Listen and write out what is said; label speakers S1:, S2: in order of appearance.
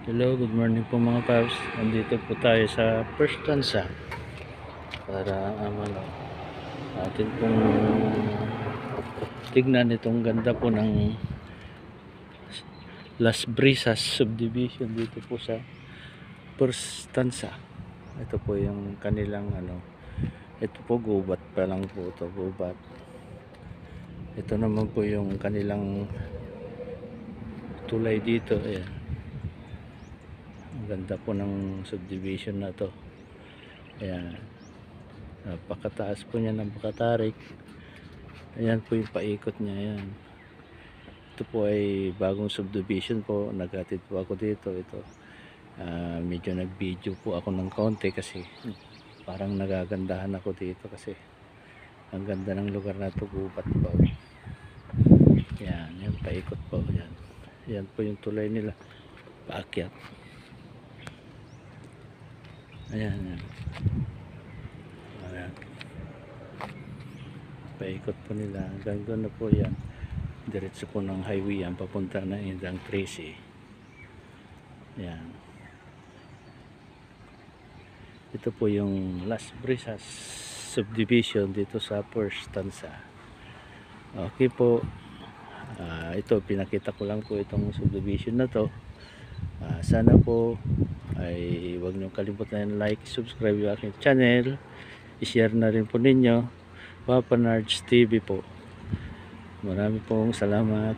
S1: Hello, good morning po mga paps. Nandito po tayo sa First Tansa para atin pong tignan itong ganda po ng Las Brisas subdivision dito po sa First Tansa. Ito po yung kanilang ito po gubat pa lang po ito, gubat. Ito naman po yung kanilang tulay dito. Ayan. Ang ganda po ng subdivision na to. Ayan. Napakataas po niya ng Bakatarik. Ayan po yung paikot niya. Ayan. Ito po ay bagong subdivision po. Naghatid po ako dito. Ito. Medyo nag-video po ako ng konti kasi parang nagagandahan ako dito kasi ang ganda ng lugar na to. Gubat po. Ayan. Yan paikot po. Ayan. Ayan po yung tulay nila. Paakyat. Ayan. Ayan. Ayan. Paikot po nila hanggang doon na po yan, diretso po ng highway yan papunta na Indang Tracy. Yan, ito po yung Las Brisas subdivision dito sa First Tansa. Okay po, ito pinakita ko lang po itong subdivision na to. Sana po ay huwag nyo kalimutan like, subscribe yung aking channel, i-share na rin po ninyo. Papa Nards TV po. Marami pong salamat.